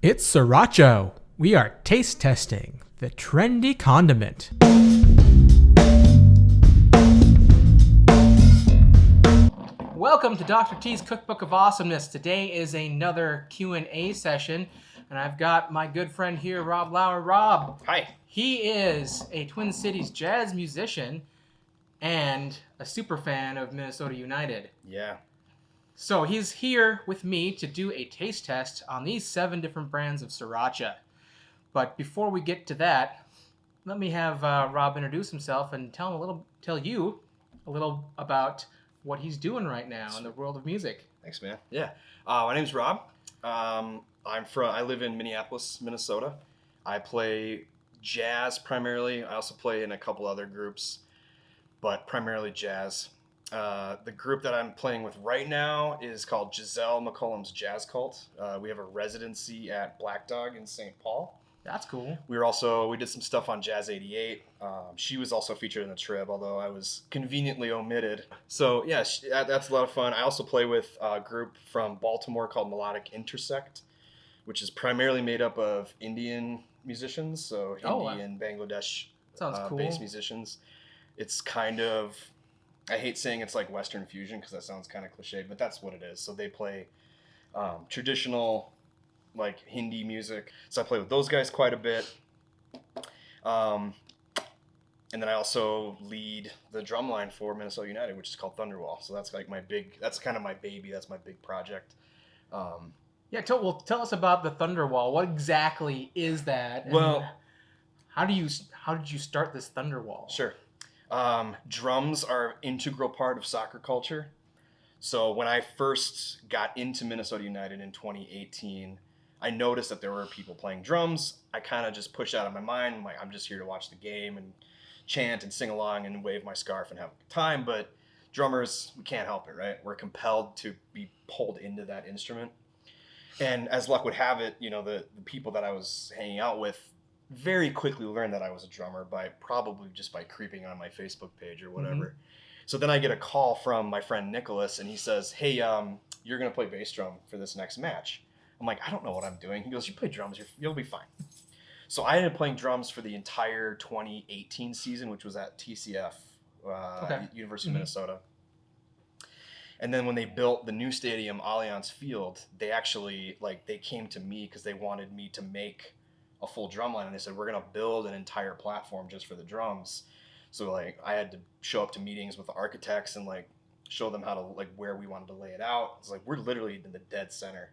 It's Sriracha. We are taste testing the trendy condiment. Welcome to Dr. T's Cookbook of Awesomeness. Today is another Q&A session, and I've got my good friend here, Rob Lauer. Rob. Hi. He is a Twin Cities jazz musician and a super fan of Minnesota United. Yeah. So he's here with me to do a taste test on these 7 different brands of Sriracha. But before we get to that, let me have Rob introduce himself and tell you a little about what he's doing right now in the world of music. Thanks, man. Yeah. My name's Rob. I live in Minneapolis, Minnesota. I play jazz primarily. I also play in a couple other groups, but primarily jazz. The group that I'm playing with right now is called Giselle McCollum's Jazz Cult. We have a residency at Black Dog in St. Paul. That's cool. We did some stuff on Jazz 88. She was also featured in the Trib, although I was conveniently omitted. So yeah, that's a lot of fun. I also play with a group from Baltimore called Melodic Intersect, which is primarily made up of Indian musicians, so Hindi and Bangladesh based musicians. It's kind of, I hate saying it's like Western fusion because that sounds kind of cliche, but that's what it is. So they play traditional like Hindi music. So I play with those guys quite a bit. And then I also lead the drum line for Minnesota United, which is called Thunderwall. So that's like that's kind of my baby. That's my big project. Tell us about the Thunderwall. What exactly is that? And how did you start this Thunderwall? Sure. Drums are an integral part of soccer culture. So when I first got into Minnesota United in 2018, I noticed that there were people playing drums. I kind of just pushed out of my mind. I'm just here to watch the game and chant and sing along and wave my scarf and have a good time. But drummers, we can't help it, right? We're compelled to be pulled into that instrument. And as luck would have it, the people that I was hanging out with very quickly learned that I was a drummer by creeping on my Facebook page or whatever. Mm-hmm. So then I get a call from my friend Nicholas, and he says, "Hey, you're going to play bass drum for this next match." I'm like, "I don't know what I'm doing." He goes, "You play drums, you'll be fine." So I ended up playing drums for the entire 2018 season, which was at TCF, University of Minnesota. And then when they built the new stadium, Allianz Field, they actually, they came to me because they wanted me to make a full drum line. And they said, "We're going to build an entire platform just for the drums." So, I had to show up to meetings with the architects and, show them how to, where we wanted to lay it out. It's we're literally in the dead center.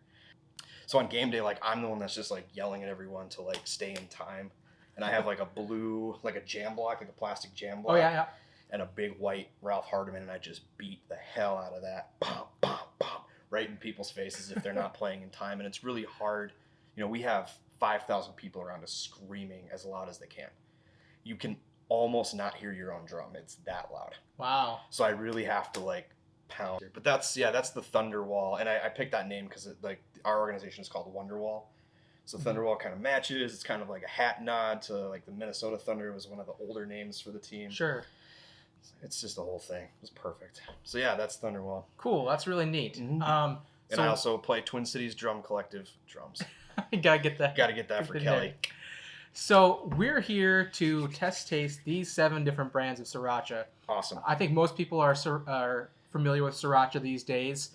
So on game day, I'm the one that's just, yelling at everyone to, stay in time. And I have, a blue, a jam block, a plastic jam block. Oh, yeah. And a big white Ralph Hardiman, and I just beat the hell out of that. Pop, pop, pop, right in people's faces if they're not playing in time. And it's really hard. We have 5,000 people around us screaming as loud as they can. You can almost not hear your own drum. It's that loud. Wow. So I really have to, pound. But that's the Thunderwall. And I picked that name because, our organization is called Wonderwall. So Thunderwall kind of matches. It's kind of like a hat nod to, the Minnesota Thunder. It was one of the older names for the team. Sure. It's just the whole thing. It was perfect. So yeah, that's Thunderwall. Cool. That's really neat. Mm-hmm. And I also play Twin Cities Drum Collective drums. Gotta get that for Kelly. So we're here to taste these 7 different brands of Sriracha. Awesome. I think most people are familiar with Sriracha these days.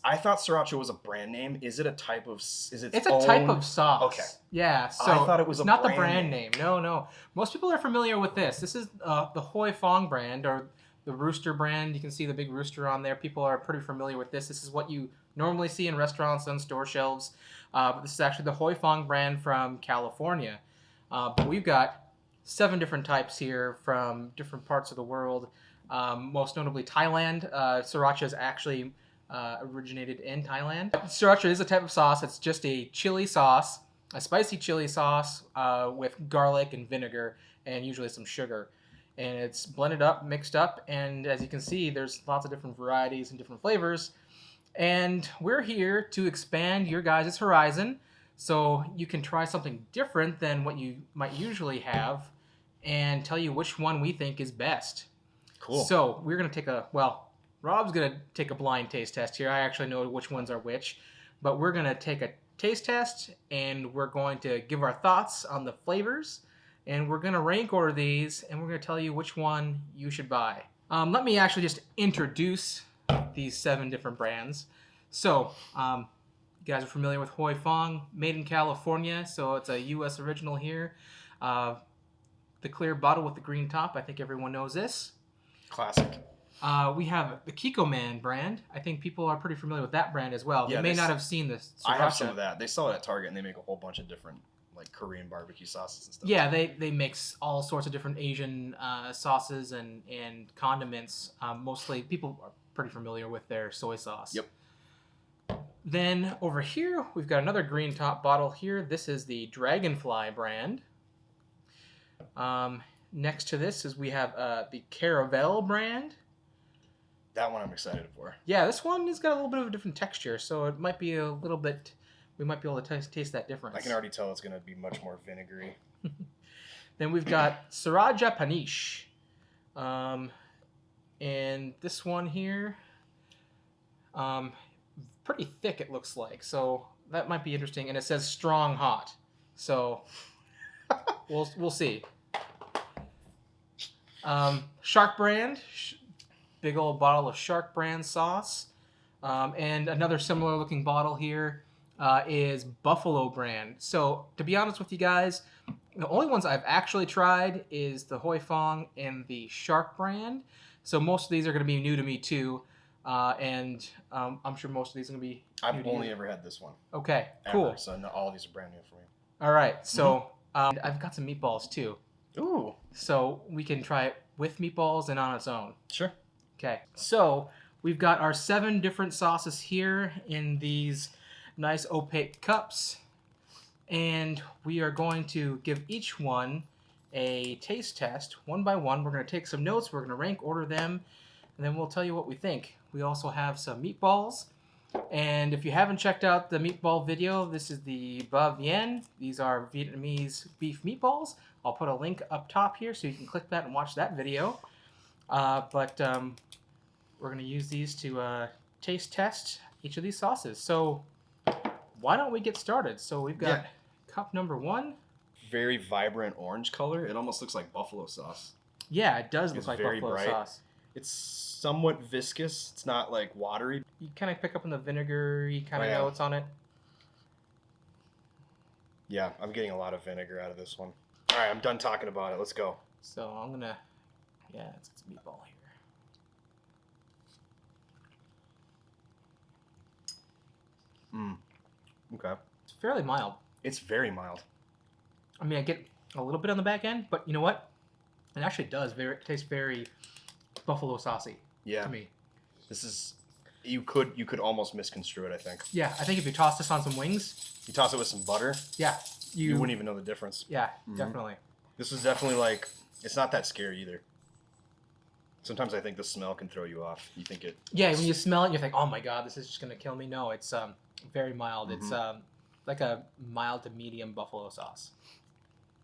I thought Sriracha was a brand name. Is it a type of? It's a type of sauce. Okay. Yeah. So I thought it was not the brand name. No. Most people are familiar with this. This is the Hoi Fong brand or the Rooster brand. You can see the big rooster on there. People are pretty familiar with this. This is what you normally see in restaurants on store shelves. But this is actually the Hoi Fong brand from California. But we've got 7 different types here from different parts of the world. Most notably Thailand. Sriracha is actually originated in Thailand. Sriracha is a type of sauce. It's just a chili sauce, a spicy chili sauce with garlic and vinegar and usually some sugar. And it's blended up, mixed up, and as you can see, there's lots of different varieties and different flavors. And we're here to expand your guys' horizon so you can try something different than what you might usually have and tell you which one we think is best. Cool. So we're going to take Rob's going to take a blind taste test here. I actually know which ones are which, but we're going to take a taste test, and we're going to give our thoughts on the flavors, and we're going to rank order these, and we're going to tell you which one you should buy. Let me actually just introduce these 7 different brands. So, you guys are familiar with Hoi Fong, made in California, so it's a U.S. original here. The clear bottle with the green top, I think everyone knows this. Classic. We have the Kikkoman brand. I think people are pretty familiar with that brand as well. Yeah, they may not have seen this. I have some of that. They sell it at Target, and they make a whole bunch of different like Korean barbecue sauces and stuff. Yeah, they mix all sorts of different Asian sauces and condiments. Mostly, people are pretty familiar with their soy sauce. Yep. Then over here, we've got another green top bottle here. This is the Dragonfly brand. Next to this is we have the Caravel brand. That one I'm excited for. Yeah, this one has got a little bit of a different texture, so it might be a little bit. We might be able to taste that difference. I can already tell it's going to be much more vinegary. Then we've got Sriracha Panish. And this one here, pretty thick it looks like, so that might be interesting. And it says strong hot, so we'll see. Shark brand, big old bottle of Shark brand sauce. And another similar looking bottle here is Buffalo brand. So to be honest with you guys, the only ones I've actually tried is the Hoi Fong and the Shark brand. So most of these are going to be new to me too. And I'm sure most of these are going to be I've only ever had this one. Okay, Ever, cool. so all of these are brand new for me. All right, so I've got some meatballs too. Ooh. So we can try it with meatballs and on its own. Sure. Okay, so we've got our 7 different sauces here in these nice opaque cups. And we are going to give each one a taste test one by one. We're going to take some notes, we're going to rank order them, and then we'll tell you what we think. We also have some meatballs. And if you haven't checked out the meatball video, this is the Ba Vien. These are Vietnamese beef meatballs. I'll put a link up top here so you can click that and watch that video. But we're going to use these to taste test each of these sauces. So why don't we get started? So we've got cup number 1. Very vibrant orange color. It almost looks like buffalo sauce. Yeah, it does look It's like very buffalo bright. sauce. It's somewhat viscous. It's not like watery. You kind of pick up on the vinegary kind of Yeah. notes on it. Yeah, I'm getting a lot of vinegar out of this one. All right, I'm done talking about it. Let's go. So I'm going to, let's get some meatball here. Okay. It's fairly mild. It's very mild. I mean, I get a little bit on the back end, but you know what? It actually does. Taste very buffalo saucy Yeah. to me. This is you could almost misconstrue it, I think. Yeah, I think if you toss this on some wings, You toss it with some butter, yeah, you wouldn't even know the difference. Yeah, definitely. This is definitely like it's not that scary either. Sometimes I think the smell can throw you off. You think it Yeah, when you smell it, you think, "Oh my god, this is just gonna kill me." No, it's very mild. It's like a mild to medium buffalo sauce.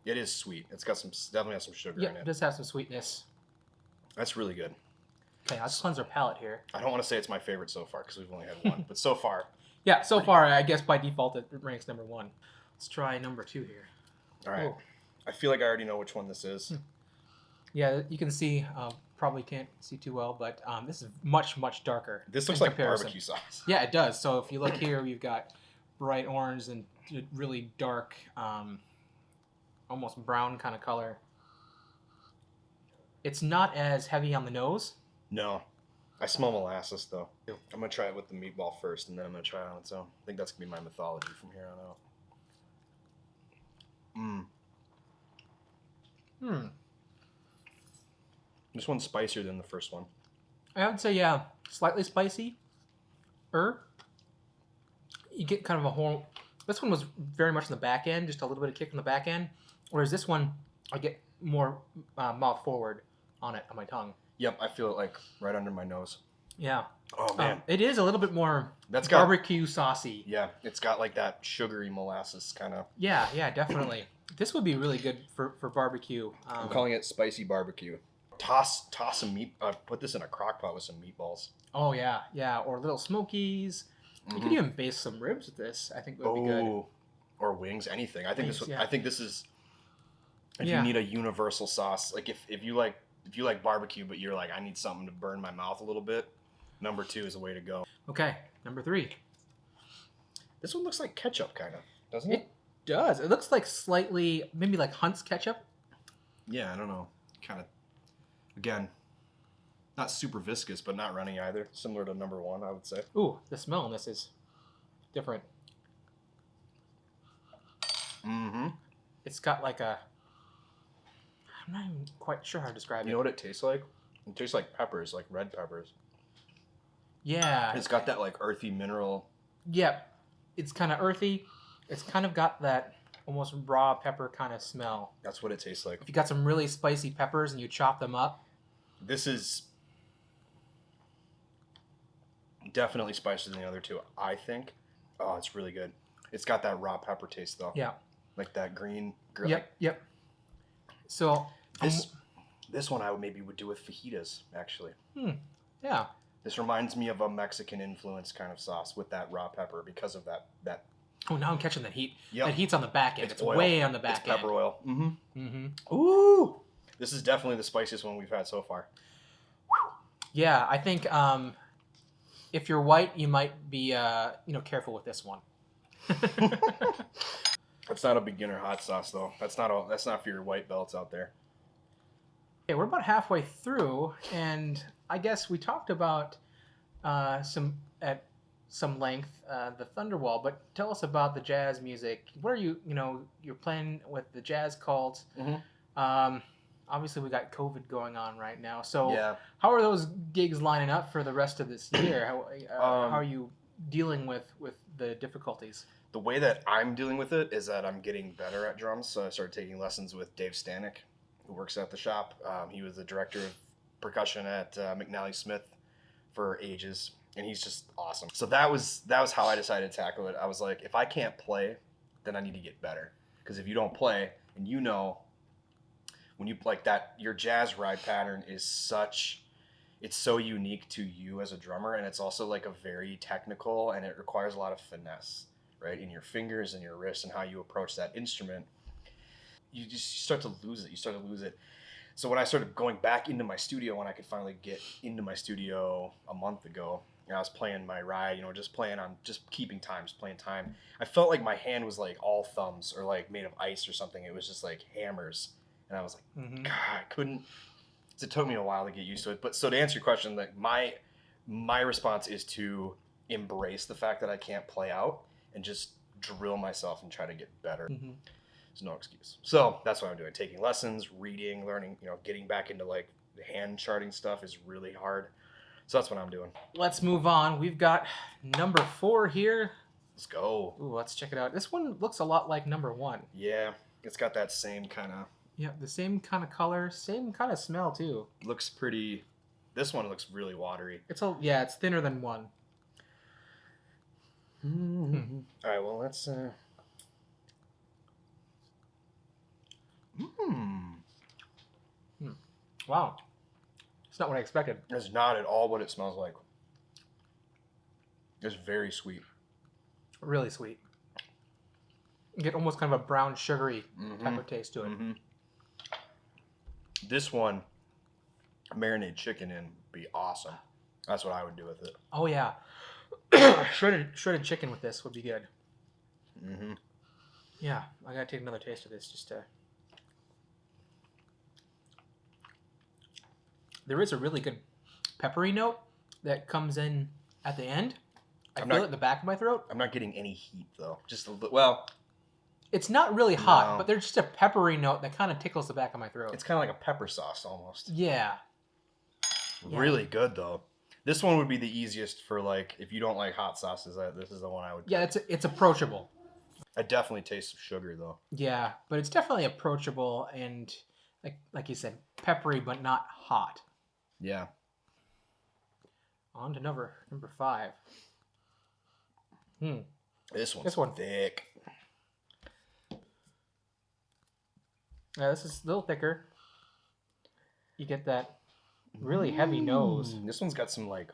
It is sweet. It's got definitely has some sugar Yeah, in it it. does have some sweetness. That's really good. Okay, I'll just cleanse our palate here. I don't want to say it's my favorite so far because we've only had one, but so far, Yeah, so far, I guess by default it ranks number 1. Let's try number 2 here. all right. Oh. I feel like I already know which one this is. Yeah, you can see, probably can't see too well, but this is much, much darker. This in looks like comparison. barbecue sauce. Yeah, it does. So if you look here, we've got bright orange and really dark, almost brown kind of color. It's not as heavy on the nose. No. I smell molasses though. I'm gonna try it with the meatball first, and then I'm gonna try it on its own. I think that's gonna be my mythology from here on out. This one's spicier than the first one. I would say, yeah, slightly spicy. You get kind of a whole... This one was very much in the back end, just a little bit of kick in the back end. Whereas this one, I get more mouth forward on it, on my tongue. Yep, I feel it like right under my nose. Yeah. Oh man, It is a little bit more that's got barbecue saucy. yeah, it's got like that sugary molasses kind of. Yeah, definitely. This would be really good for barbecue. I'm calling it spicy barbecue. Toss some meat. Put this in a crock pot with some meatballs. Oh yeah, or little smokies, You could even base some ribs with this. I think would be good. Oh, or wings, anything. I think Wings, this. yeah. I think this is. If Yeah. you need a universal sauce, like if you like barbecue, but you're like, I need something to burn my mouth a little bit, number 2 is the way to go. Okay, number 3. This one looks like ketchup, kind of, doesn't it? It does. It looks like slightly, maybe like Hunt's ketchup. Yeah, I don't know. Kind of. Again, not super viscous, but not runny either. Similar to number 1, I would say. Ooh, the smell on this is different. Mm-hmm. It's got like a, I'm not even quite sure how to describe You it. know what it tastes like? It tastes like peppers, like red peppers. Yeah. It's got that like earthy mineral. Yep. It's kind of earthy. It's kind of got that almost raw pepper kind of smell. That's what it tastes like. If you got some really spicy peppers and you chop them up, This is definitely spicier than the other 2, I think. Oh, it's really good. It's got that raw pepper taste though. yeah. Like that green. Yep. So This one I maybe would do with fajitas, actually. yeah. This reminds me of a Mexican influence kind of sauce with that raw pepper because of that. Oh, now I'm catching that heat. Yep. That heat's on the back end. It's oil. way on the It's back pepper end. oil. Mm-hmm. Mm-hmm. Ooh! This is definitely the spiciest one we've had so far. Yeah, I think if you're white, you might be careful with this one. That's not a beginner hot sauce though. That's not for your white belts out there. Okay, we're about halfway through, and I guess we talked about at some length the Thunderwall. But tell us about the jazz music. What are you're playing with the jazz cult? Mhm. Obviously, we got COVID going on right now. So Yeah. how are those gigs lining up for the rest of this year? How are you dealing with the difficulties? The way that I'm dealing with it is that I'm getting better at drums. So I started taking lessons with Dave Stanek, who works at the shop. He was the director of percussion at McNally Smith for ages, and he's just awesome. So that was how I decided to tackle it. I was like, if I can't play, then I need to get better. Because if you don't play, and when you like that, your jazz ride pattern is it's so unique to you as a drummer, and it's also like a very technical, and it requires a lot of finesse, right, in your fingers and your wrists and how you approach that instrument. You start to lose it. So when I started going back into my studio, when I could finally get into my studio a month ago, and I was playing my ride, just keeping time, just playing time, I felt like my hand was like all thumbs or like made of ice or something. It was just like hammers. And I was like, Mm-hmm. God, I couldn't. So it took me a while to get used to it. But so to answer your question, like my response is to embrace the fact that I can't play out and just drill myself and try to get better. Mm-hmm. There's no excuse. So that's what I'm doing. Taking lessons, reading, learning, getting back into like the hand charting stuff is really hard. So that's what I'm doing. Let's move on. We've got number 4 here. Let's go. Ooh, let's check it out. This one looks a lot like number 1. Yeah, it's got that same kind of, Yeah, the same kind of color, same kind of smell too. looks pretty, this one looks really watery. It's thinner than 1. Mm-hmm. All right, well, let's, Wow. It's not what I expected. It's not at all what it smells like. It's very sweet. Really sweet. You get almost kind of a brown sugary Mm-hmm. type of taste to it. Mm-hmm. This one, marinated chicken in would be awesome. That's what I would do with it. Oh yeah. shredded chicken with this would be good. Mm-hmm. Yeah, I gotta take another taste of this just to. There is a really good peppery note that comes in at the end. I I'm feel not- it in the back of my throat. I'm not getting any heat though. Just a little. Well, It's not really hot, No. but there's just a peppery note that kind of tickles the back of my throat. it's kind of like a pepper sauce almost. Yeah. Yeah. Really good though. This one would be the easiest for like if you don't like hot sauces. This is the one I would. Yeah, it's approachable. I definitely taste some sugar though. Yeah, but it's definitely approachable and like you said, peppery but not hot. Yeah. On to number 5. This one's This one. thick. Yeah, this is a little thicker. You get that really heavy nose. This one's got some like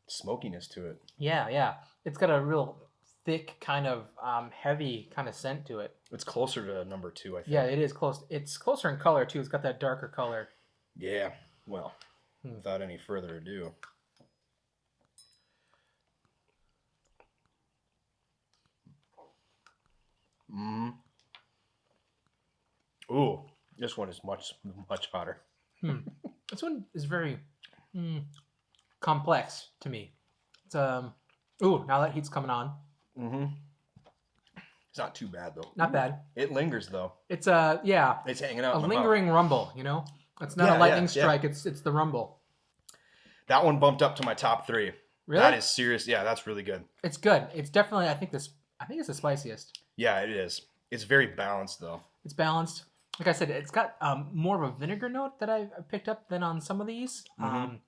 smokiness to it. Yeah, yeah. It's got a real thick kind of heavy kind of scent to it. It's closer to number 2, I think. Yeah, it is close. It's closer in color too. It's got that darker color. Yeah. Well, Hmm. without any further ado. Ooh, this one is much hotter. This one is very complex to me. It's ooh, now that heat's coming on. Mm-hmm. It's not too bad though. Not bad. It lingers though. It's yeah, It's hanging out. a in my mouth. lingering rumble. You know, it's not Yeah, a lightning yeah, yeah. strike. It's the rumble. That one bumped up to my top 3. Really? That is serious. Yeah, that's really good. It's good. It's definitely. I think it's the spiciest. Yeah, it is. It's very balanced though. It's balanced. Like I said, it's got more of a vinegar note that I picked up than on some of these. Mhm.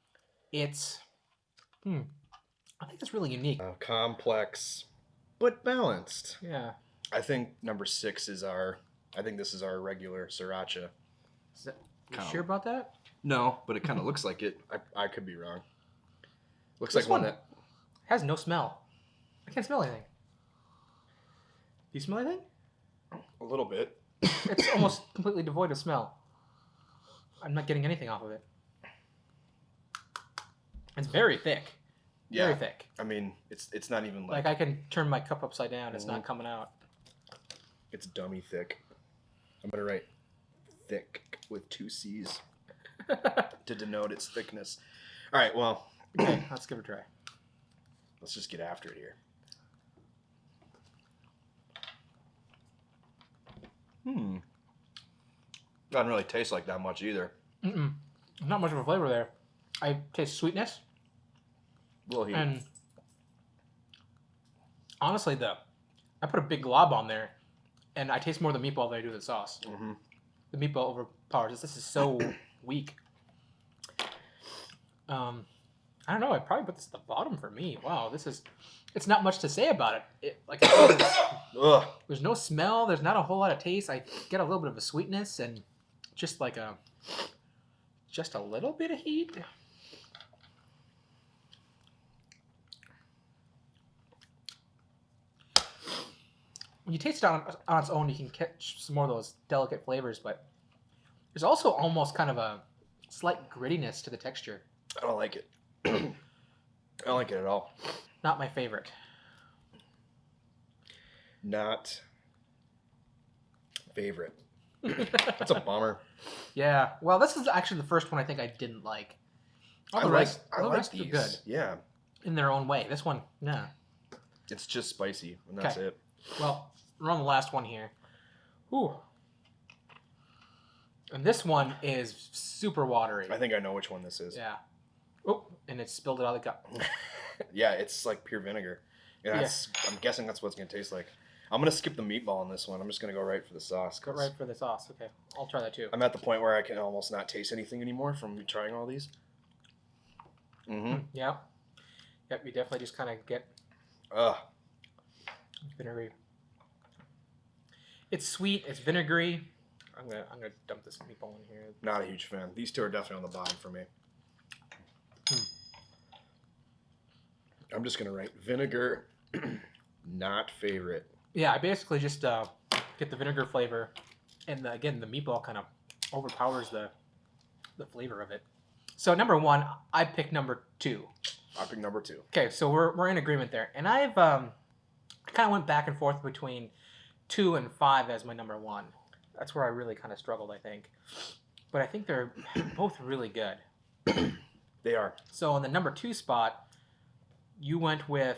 It's, I think it's really unique. Complex, but balanced. Yeah. I think number 6 is our. I think this is our regular sriracha. You sure about that? No, but it kind of looks like it. I could be wrong. Looks This like one one- that. Has no smell. I can't smell anything. Do you smell anything? A little bit. It's almost completely devoid of smell. I'm not getting anything off of it. It's very thick. Yeah. Very thick. I mean, it's not even Like like, I can turn my cup upside down. It's not coming out. it's dummy thick. I'm gonna write thick with 2 C's to denote its thickness. All right, well, Okay, let's give it a try. let's just get after it here. Doesn't really taste like that much either. Not much of a flavor there. I taste sweetness. Little heat. And honestly, I put a big glob on there, and I taste more the meatball than I do the sauce. Mm-hmm. The meatball overpowers this. This is so weak. I don't know. I'd probably put this at the bottom for me. Wow, it's not much to say about it. Like I said, Ugh. there's no smell. There's not a whole lot of taste. I get a little bit of a sweetness and just a little bit of heat. When you taste it on its own, you can catch some more of those delicate flavors, but there's also almost kind of a slight grittiness to the texture. I don't like it. I don't like it at all. Not my favorite. Not favorite. That's a bummer. Yeah. Well, this is actually the first one I think I didn't like. All the rest are these. good Yeah. in their own way. This one, nah. It's just spicy, and that's Okay. it. Well, we're on the last one here. Ooh. And this one is super watery. I think I know which one this is. Yeah. Oh, and it spilled it out of the cup. Yeah, it's like pure vinegar. And that's, I'm guessing that's what it's going to taste like. I'm going to skip the meatball on this one. I'm just going to go right for the sauce. Go right for the sauce. Okay, I'll try that too. I'm at the point where I can almost not taste anything anymore from trying all these. Mm-hmm. Yeah. Yep, you definitely just kind of get Ugh. vinegary. It's sweet. It's vinegary. I'm gonna dump this meatball in here. Not a huge fan. These two are definitely on the bottom for me. I'm just going to write vinegar, not favorite. Yeah, I basically just get the vinegar flavor, and again the meatball kind of overpowers the flavor of it. So number one, I picked number two. I pick number 2. Okay, so we're in agreement there, and I've kind of went back and forth between 2 and 5 as my number one. That's where I really kind of struggled, I think. But I think they're both really good. They are. So on the number 2 spot, you went with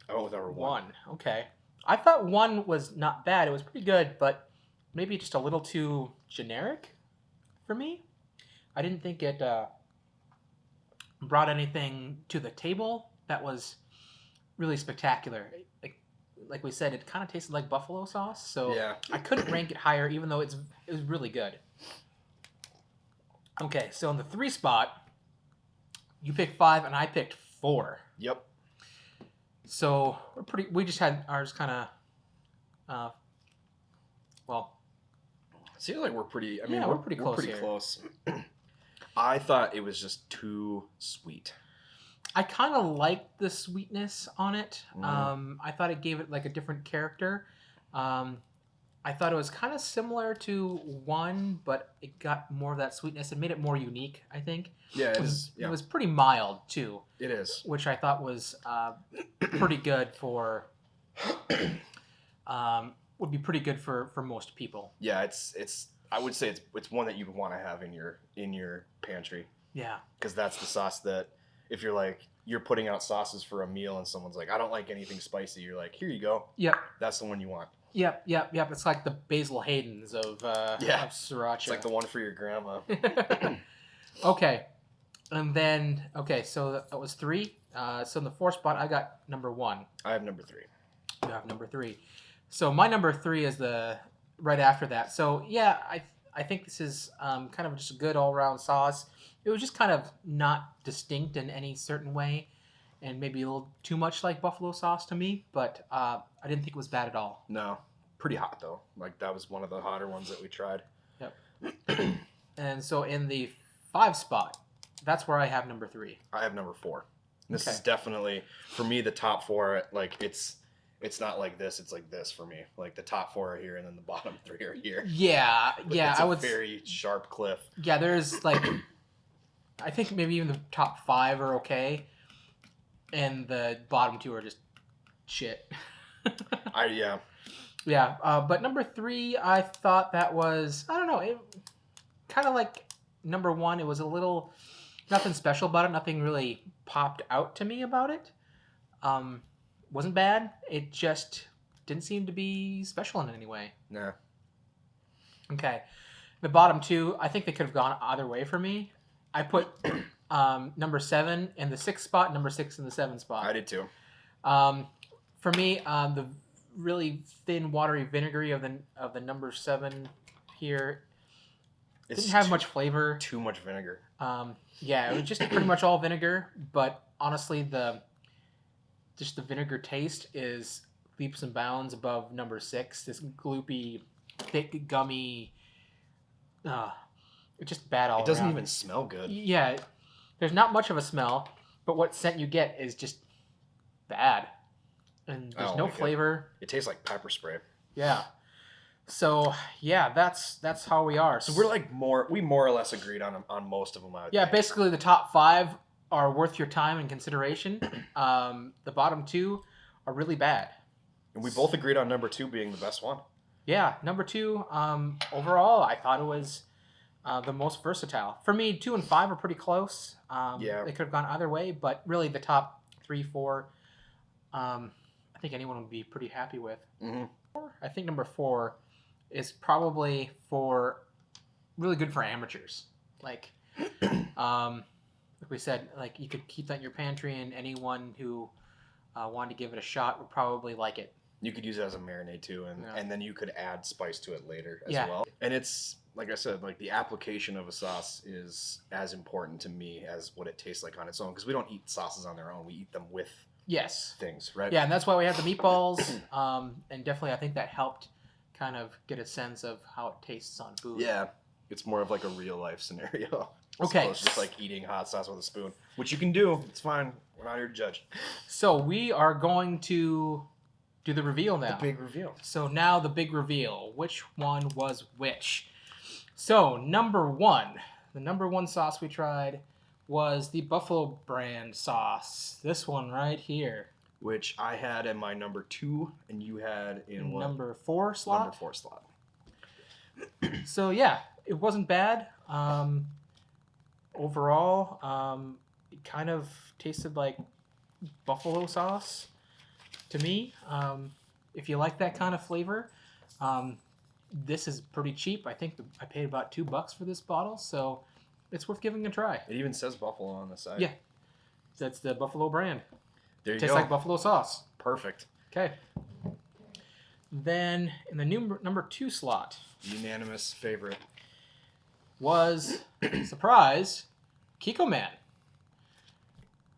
I went with number 1. 1. Okay. I thought 1 was not bad. It was pretty good, but maybe just a little too generic for me. I didn't think it brought anything to the table that was really spectacular. Like we said, it kind of tasted like buffalo sauce, so Yeah. I couldn't rank it higher, even though it was really good. Okay, so on the 3 spot, you picked 5 and I picked 4. Yep. So we just had ours kind of, well, Seems like we're pretty. I mean, Yeah, we're pretty close Pretty here. close. I thought it was just too sweet. I kind of liked the sweetness on it. Mhm. I thought it gave it like a different character. Um, I thought it was kind of similar to one, but it got more of that sweetness. It made it more unique, I think. Yeah, It it was, is. it Yeah, was pretty mild too, it is. which I thought was pretty good for would be pretty good for most people. Yeah, it's. I would say it's one that you'd want to have in your pantry, Yeah. because that's the sauce that if you're like you're putting out sauces for a meal and someone's like, I don't like anything spicy, you're like, here you go. Yep. That's the one you want. Yep. It's like the Basil Haydens Yeah. of sriracha. It's like the one for your grandma. Okay. And then, okay, so that was 3. So in the 4th spot, I got number 1. I have number 3. You have number 3. So my number 3 is the right after that. So yeah, I think this is kind of just a good all around sauce. It was just kind of not distinct in any certain way, and maybe a little too much like buffalo sauce to me. But I didn't think it was bad at all. No, pretty hot though. Like that was one of the hotter ones that we tried. Yep. And so in the 5 spot, that's where I have number 3. I have number 4. This Okay. is definitely for me the top 4. Like it's not like this. It's like this for me. Like the top 4 are here, and then the bottom 3 are here. Yeah, It's I a would. very sharp cliff. Yeah, there's like, I think maybe even the top 5 are okay, and the bottom 2 are just shit. Yeah. Yeah, but number 3, I thought that was, I don't know, it kind of like number 1. It was a little nothing special about it. Nothing really popped out to me about it. Wasn't bad. It just didn't seem to be special in any way. Nah. Okay. The bottom 2, I think they could have gone either way for me. I put number 7 in the 6th spot, number 6 in the 7th spot. I did too. For me, the really thin, watery vinegary of the number 7 here It's didn't have much flavor. Too much vinegar. Yeah, it was just pretty much all vinegar. But honestly, the vinegar taste is leaps and bounds above number 6. This gloopy, thick, gummy. It's just bad all around. It doesn't even smell good. Yeah, there's not much of a smell, but what scent you get is just bad, and I there's don't no like it. flavor. It tastes like pepper spray. Yeah. So yeah, that's how we are. So we're like we more or less agreed on most of them. I would yeah, think. basically the top 5 are worth your time and consideration. The bottom 2 are really bad. And we both agreed on number 2 being the best one. Yeah, number 2. Overall, I thought it was the most versatile. For me, 2 and 5 are pretty close. Yeah. They could have gone either way, but really the top 3, 4, I think anyone would be pretty happy with. Mm-hmm. I think number 4 is probably really good for amateurs. Like we said, like you could keep that in your pantry, and anyone who wanted to give it a shot would probably like it. You could use it as a marinade too, Yeah. and then you could add spice to it later as Yeah. well. And it's like I said, like the application of a sauce is as important to me as what it tastes like on its own, because we don't eat sauces on their own. We eat them with Yes. things, right? Yeah, and that's why we had the meatballs. And definitely, I think that helped kind of get a sense of how it tastes on food. Yeah. It's more of like a real life scenario. As Okay. opposed to just like eating hot sauce with a spoon, which you can do. It's fine. We're not here to judge. So we are going to do the reveal now. The big reveal. So now the big reveal. Which one was which? So number 1, the number 1 sauce we tried was the Buffalo brand sauce. This one right here. Which I had in my number 2, and you had in what? Number 4 slot. Number 4 slot. So yeah, it wasn't bad. Overall, it kind of tasted like buffalo sauce to me. If you like that kind of flavor, this is pretty cheap. I think I paid about $2 for this bottle, so it's worth giving a try. It even says buffalo on the side. Yeah. That's the Buffalo brand. There you Tastes go. like buffalo sauce. Perfect. Okay. Then in the number 2 slot Unanimous favorite. was surprise Kiko Man.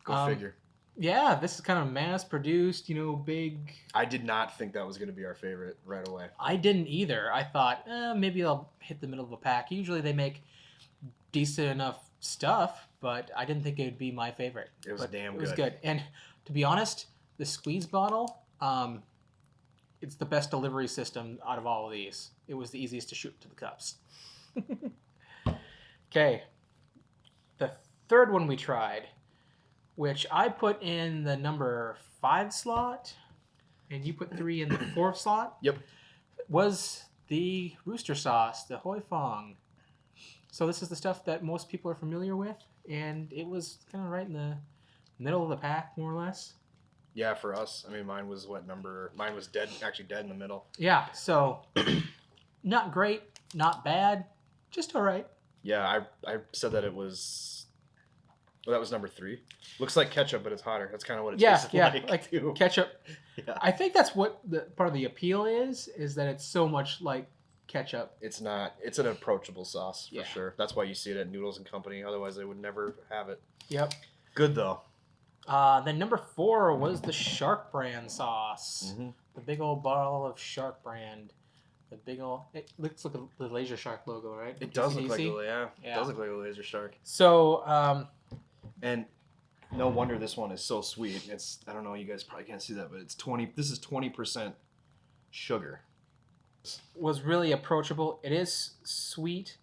Go figure. Yeah, this is kind of mass-produced, big. I did not think that was going to be our favorite right away. I didn't either. I thought maybe I'll hit the middle of a pack. Usually they make decent enough stuff, but I didn't think it would be my favorite. It was But damn It was good. good. And to be honest, the squeeze bottle, it's the best delivery system out of all of these. It was the easiest to shoot to the cups. Okay. The third one we tried, which I put in the number 5 slot, and you put 3 in the 4th slot. Yep. Was the rooster sauce, the Hoi Fong. So this is the stuff that most people are familiar with, and it was kind of right in the middle of the pack, more or less. Yeah, for us, I mean, mine was what number? Mine was dead, actually dead in the middle. Yeah, so not great, not bad, just all right. Yeah, I said that it was. Well, that was number 3. Looks like ketchup, but it's hotter. That's kind of what it tastes like too. ketchup. Yeah. I think that's what the part of the appeal is that it's so much like ketchup. It's not. It's an approachable sauce for Yeah. sure. That's why you see it at Noodles and Company. Otherwise, they would never have it. Yep. Good though. Then number 4 was the Shark Brand sauce. Mm-hmm. The big old bottle of Shark Brand. The big old. It looks like the Laser Shark logo, right? It does Can look you like see? It does look like a laser shark. So, And no wonder this one is so sweet. It's I don't know. You guys probably can't see that, but it's 20. This is 20% sugar. was really approachable. It is sweet,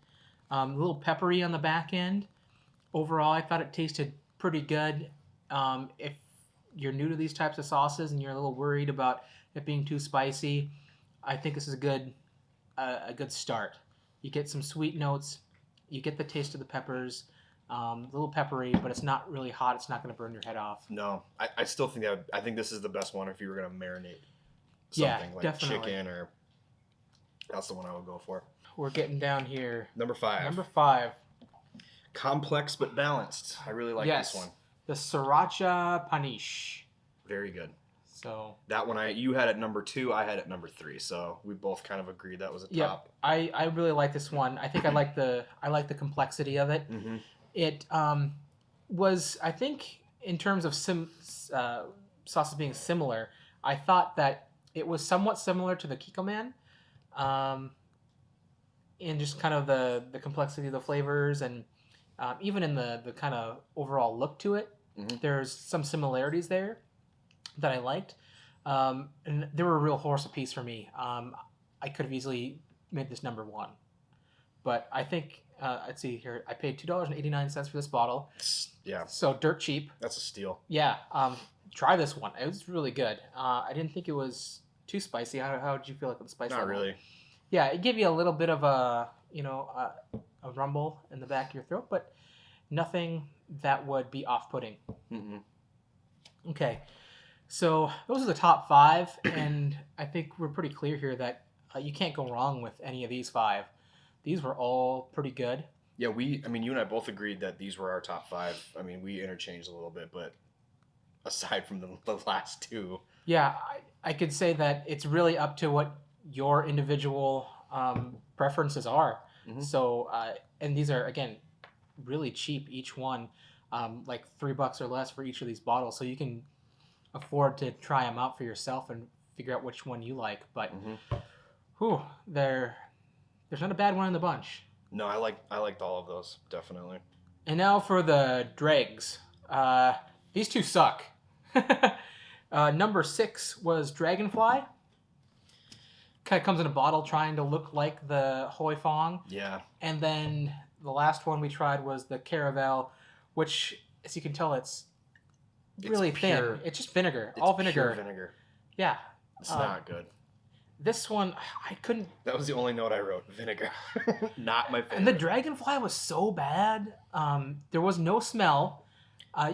a little peppery on the back end. Overall, I thought it tasted pretty good. If you're new to these types of sauces and you're a little worried about it being too spicy, I think this is a good start. You get some sweet notes, you get the taste of the peppers, a little peppery, but it's not really hot. It's not going to burn your head off. No, I still think that. I think this is the best one if you were gonna marinate Yeah, something like definitely. chicken or. That's the one I would go for. We're getting down here. Number 5. Number 5, Complex but balanced. I really like yes, this one. the Sriracha Panish. Very good. So That one you had at number 2, I had at number 3, so we both kind of agreed that was a Yep. top. I really like this one. I think I like the complexity of it. Mm-hmm. It was, I think, in terms of sauces being similar, I thought that it was somewhat similar to the Kikkoman, in just kind of the complexity of the flavors and even in the kind of overall look to it. Mhm. There's some similarities there that I liked, and they were a real horse apiece for me. I could have easily made this number 1, but I think let's see here. I paid $2.89 for this bottle, Yeah, so dirt cheap. that's a steal. Yeah, try this one. It was really good. I didn't think it was too spicy. How did you feel like with the spice? Not level? really. Yeah, it gave you a little bit of a a rumble in the back of your throat, but nothing that would be off-putting. Mm-mm. Okay, so those are the top 5, and I think we're pretty clear here that you can't go wrong with any of these 5. These were all pretty good. Yeah, I mean, you and I both agreed that these were our top 5. I mean, we interchanged a little bit, but aside from the last 2. Yeah, I could say that it's really up to what your individual preferences are. Mhm. So, and these are, again, really cheap, each one, like $3 or less for each of these bottles. So you can afford to try them out for yourself and figure out which one you like. But, whew, there's not a bad one in the bunch. No, I liked all of those, definitely. And now for the dregs. These two suck. Number 6 was Dragonfly. Kind of comes in a bottle trying to look like the Hoi Fong. Yeah. And then the last one we tried was the Caravel, which, as you can tell, it's really pure- thin. It's just vinegar. It's all pure vinegar. vinegar. Yeah. It's not good. This one, I couldn't. That was the only note I wrote. Vinegar. Not my favorite. And the Dragonfly was so bad. There was no smell.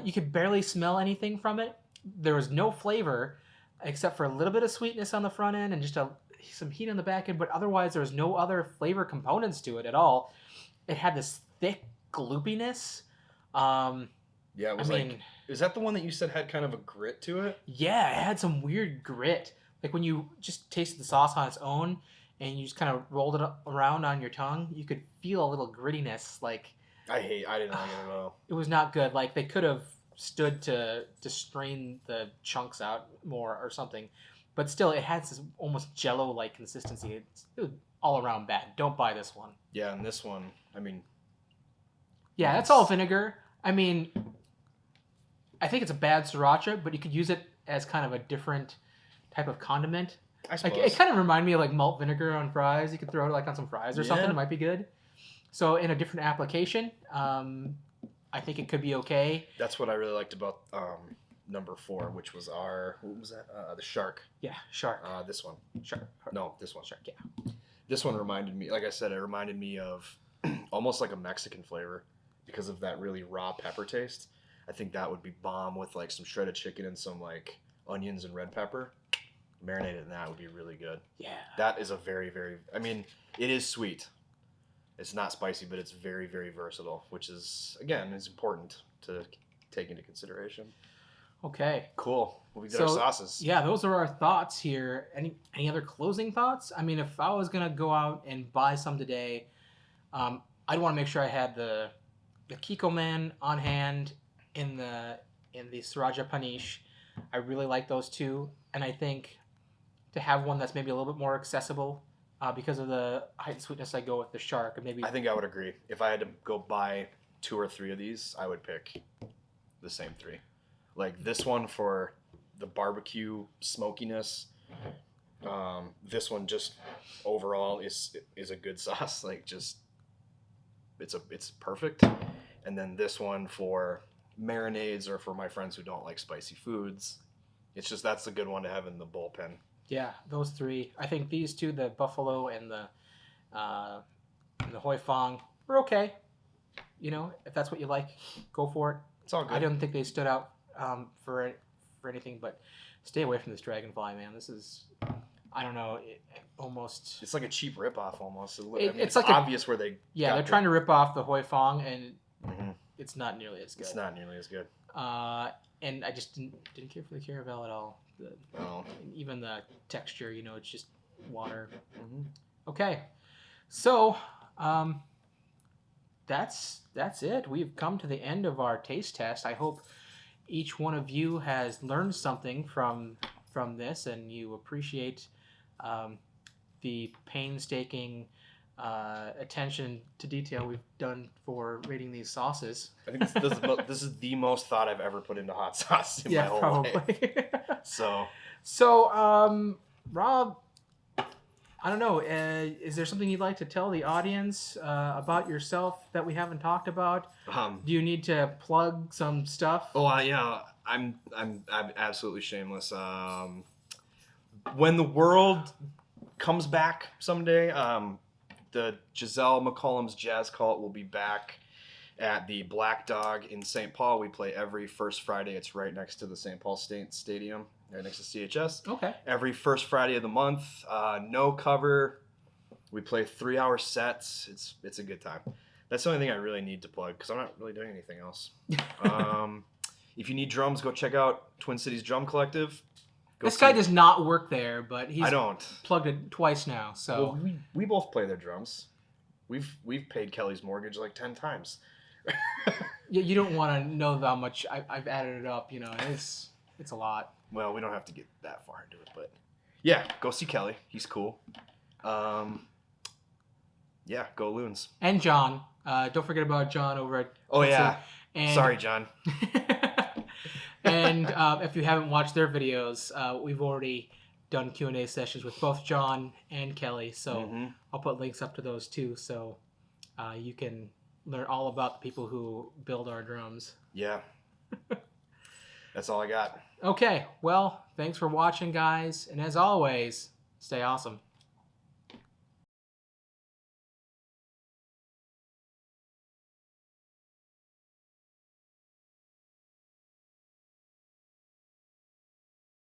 You could barely smell anything from it. There was no flavor except for a little bit of sweetness on the front end and just some heat on the back end. But otherwise, there was no other flavor components to it at all. It had this thick gloopiness. Yeah, it was mean, is that the one that you said had kind of a grit to it? yeah, it had some weird grit. Like when you just tasted the sauce on its own and you just kind of rolled it around on your tongue, you could feel a little grittiness. Like I didn't like it at all. it was not good. Like they could have stood to strain the chunks out more or something, but still, it has this almost Jello-like consistency. It was all around bad. Don't buy this one. Yeah, and this one, I mean, Yeah, that's all vinegar. I mean, I think it's a bad sriracha, but you could use it as kind of a different type of condiment. I Like suppose. it kind of reminded me of like malt vinegar on fries. You could throw it like on some fries or something. Yeah. It might be good. So in a different application, I think it could be okay. That's what I really liked about number 4, which was what was that? The shark. Yeah, shark. This one. Shark. No, this one. Shark. Yeah. This one reminded me, like I said, it reminded me of almost like a Mexican flavor because of that really raw pepper taste. I think that would be bomb with like some shredded chicken and some like onions and red pepper. Marinated in that would be really good. Yeah. That is a very, very, I mean, it is sweet. It's not spicy, but it's very, very versatile, which is, again, is important to take into consideration. Okay. Cool. Well, we did our sauces. Yeah, those are our thoughts here. Any other closing thoughts? I mean, if I was gonna go out and buy some today, I'd want to make sure I had the Kikkoman on hand in the Sriracha Panish. I really like those two, and I think to have one that's maybe a little bit more accessible because of the height and sweetness, I go with the shark. And maybe I think I would agree. If I had to go buy 2 or 3 of these, I would pick the same 3. Like this one for the barbecue smokiness. This one just overall is a good sauce. Like just it's perfect. And then this one for marinades or for my friends who don't like spicy foods. It's just that's a good one to have in the bullpen. Yeah, those 3. I think these 2, the buffalo and the Hoi Fong, are okay. You know, if that's what you like, go for it. It's all good. I don't think they stood out for anything, but stay away from this dragonfly, man. This is, I don't know, almost. It's like a cheap ripoff almost. It's it's like obvious where they. Yeah, they're trying to rip off the Hoi Fong, and Mhm. it's not nearly as good. It's not nearly as good. And I just didn't care for the Caravel at all. No. Even the texture, you know, it's just water. Mhm. Okay, so that's it. We've come to the end of our taste test. I hope each one of you has learned something from this, and you appreciate the painstaking attention to detail we've done for rating these sauces. I think this is the most thought I've ever put into hot sauce in my whole life. So, Rob, I don't know. Is there something you'd like to tell the audience about yourself that we haven't talked about? Do you need to plug some stuff? Oh yeah, I'm absolutely shameless. When the world comes back someday, the Giselle McCollum's Jazz Cult will be back at the Black Dog in St. Paul. We play every first Friday. It's right next to the St. Paul State Stadium, right next to CHS. Okay. Every first Friday of the month. No cover. We play 3-hour sets. It's a good time. That's the only thing I really need to plug because I'm not really doing anything else. If you need drums, go check out Twin Cities Drum Collective. This guy does not work there, but he's I don't. plugged it twice now. So Well, we both play their drums. We've paid Kelly's mortgage like 10 times. you don't want to know how much I've added it up. You know, it's a lot. Well, we don't have to get that far into it, but yeah, go see Kelly. He's cool. Yeah, go Loons. And John. Don't forget about John over at. Oh yeah. And, Sorry, John. And if you haven't watched their videos, we've already done Q&A sessions with both John and Kelly. So I'll put links up to those too, so you can learn all about the people who build our drums. Yeah. That's all I got. Okay, well, thanks for watching, guys. And as always, stay awesome.